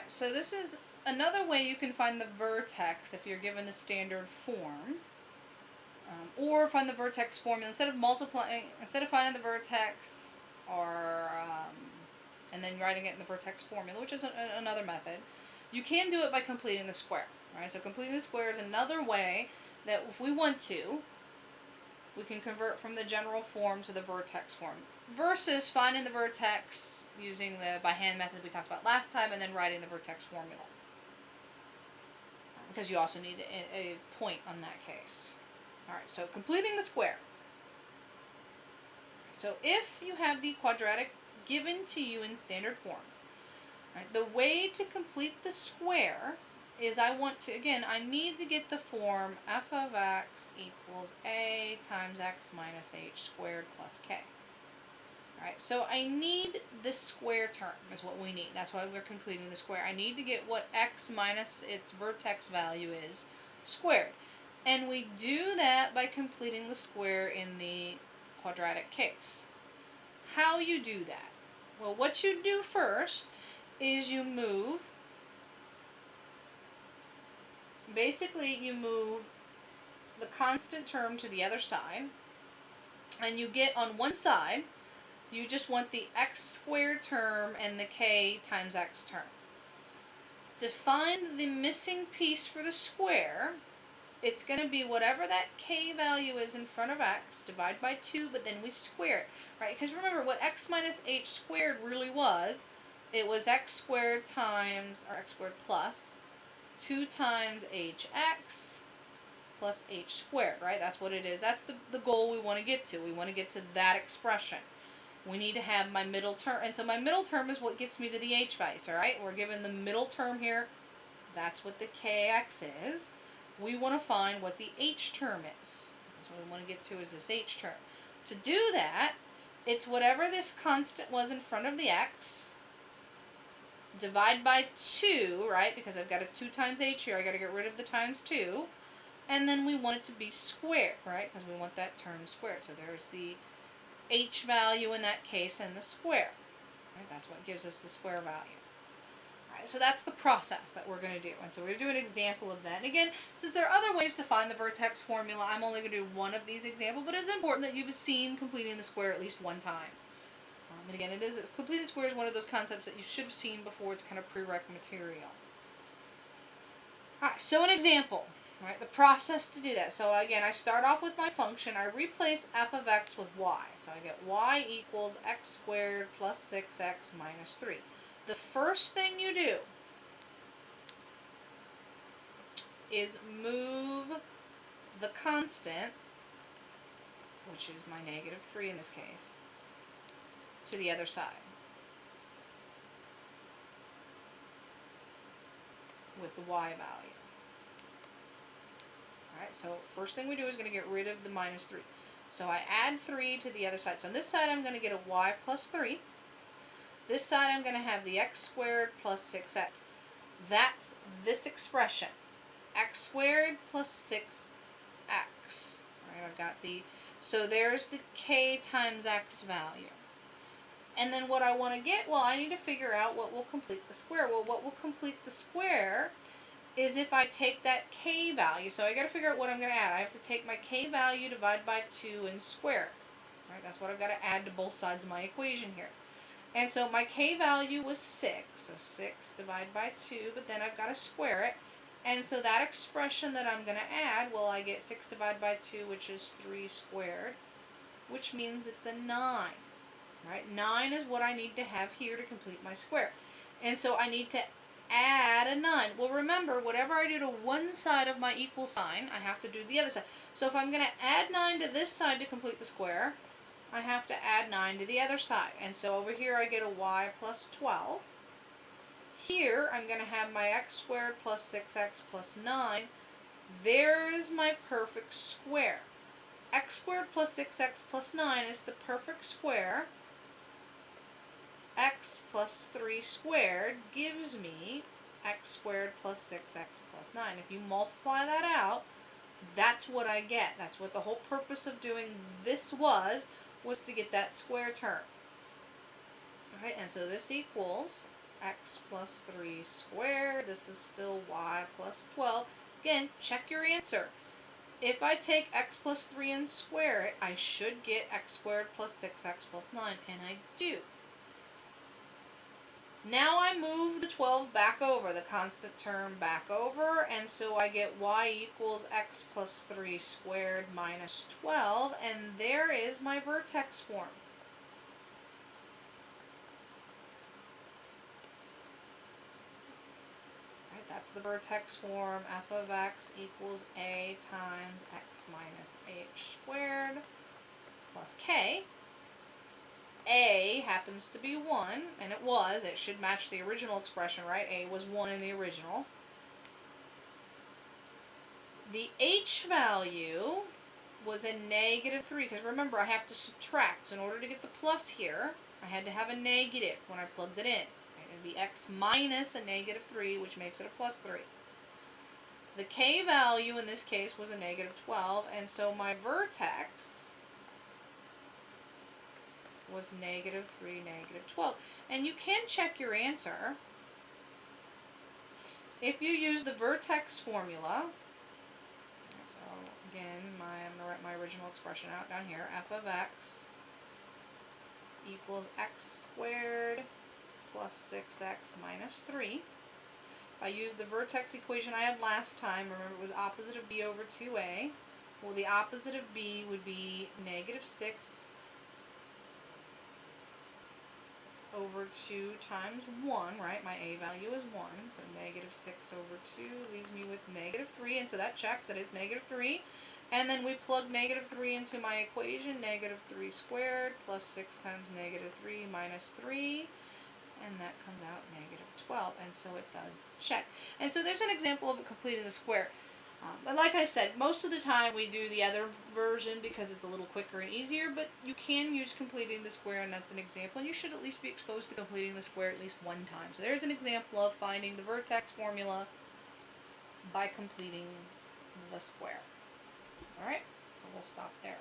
Alright, so this is another way you can find the vertex if you're given the standard form. Or find the vertex formula instead of finding the vertex and then writing it in the vertex formula, which is another method. You can do it by completing the square. Right? So completing the square is another way that if we want to, we can convert from the general form to the vertex form. Versus finding the vertex using the by hand method we talked about last time and then writing the vertex formula. Because you also need a point on that case. Alright, so completing the square. So if you have the quadratic given to you in standard form, right, the way to complete the square is I need to get the form f of x equals a times x minus h squared plus k. Alright, so I need this square term is what we need. That's why we're completing the square. I need to get what x minus its vertex value is squared. And we do that by completing the square in the quadratic case. How you do that? Well, what you do first is you move the constant term to the other side, and you get on one side, you just want the x squared term and the k times x term. To find the missing piece for the square, it's going to be whatever that k value is in front of x, divide by 2, but then we square it, right? Because remember, what x minus h squared really was, it was x squared plus 2 times hx plus h squared, right? That's what it is. That's the goal we want to get to. We want to get to that expression. We need to have my middle term, and so my middle term is what gets me to the h values, all right? We're given the middle term here. That's what the kx is. We want to find what the h term is. That's what we want to get to is this h term. To do that, it's whatever this constant was in front of the x, divide by 2, right? Because I've got a 2 times h here. I got to get rid of the times 2. And then we want it to be squared, right? Because we want that term squared. So there's the h value in that case and the square. Right? That's what gives us the square value. Alright, so that's the process that we're going to do. And so we're going to do an example of that. And again, since there are other ways to find the vertex formula, I'm only going to do one of these examples, but it's important that you've seen completing the square at least one time. And again, completing the square is one of those concepts that you should have seen before. It's kind of prereq material. Alright, so an example. Right, the process to do that. So again, I start off with my function. I replace f of x with y. So I get y equals x squared plus 6x minus 3. The first thing you do is move the constant, which is my negative 3 in this case, to the other side with the y value. Alright, so first thing we do is going to get rid of the minus 3. So I add 3 to the other side. So on this side I'm going to get a y plus 3. This side I'm going to have the x squared plus 6x. That's this expression. X squared plus 6x. Alright, I've got so there's the k times x value. And then what I want to get, well, I need to figure out what will complete the square. Well, what will complete the square is if I take that k value. So I got to figure out what I'm going to add. I have to take my k value, divide by 2, and square it. Right? That's what I've got to add to both sides of my equation here. And so my k value was 6. So 6 divided by 2, but then I've got to square it. And so that expression that I'm going to add, well, I get 6 divided by 2, which is 3 squared, which means it's a 9. Right? 9 is what I need to have here to complete my square. And so I need to add a 9. Well, remember, whatever I do to one side of my equal sign, I have to do the other side. So if I'm going to add 9 to this side to complete the square, I have to add 9 to the other side. And so over here I get a y plus 12. Here I'm going to have my x squared plus 6x plus 9. There's my perfect square. X squared plus 6x plus 9 is the perfect square. X plus 3 squared gives me x squared plus 6x plus 9. If you multiply that out, that's what I get. That's what the whole purpose of doing this was to get that square term. Alright, and so this equals x plus 3 squared. This is still y plus 12. Again, check your answer. If I take x plus 3 and square it, I should get x squared plus 6x plus 9, and I do. Now I move the 12 back over, the constant term back over, and so I get y equals x plus 3 squared minus 12, and there is my vertex form. That's the vertex form. F of x equals a times x minus h squared plus k. A happens to be 1, and it was. It should match the original expression, right? A was 1 in the original. The h value was a negative 3, because remember, I have to subtract. So in order to get the plus here, I had to have a negative when I plugged it in. It would be x minus a negative 3, which makes it a plus 3. The k value in this case was a negative 12, and so my vertex was negative 3, negative 12. And you can check your answer. If you use the vertex formula, so again, I'm going to write my original expression out down here, f of x equals x squared plus 6x minus 3. If I use the vertex equation I had last time, remember it was opposite of b over 2a. Well, the opposite of b would be negative 6 over 2 times 1, right? My a value is 1, so negative 6 over 2 leaves me with negative 3, and so that checks, it is negative 3. And then we plug negative 3 into my equation, negative 3 squared plus 6 times negative 3 minus 3, and that comes out negative 12, and so it does check. And so there's an example of completing the square. But like I said, most of the time we do the other version because it's a little quicker and easier, but you can use completing the square, and that's an example, and you should at least be exposed to completing the square at least one time. So there's an example of finding the vertex formula by completing the square. Alright, so we'll stop there.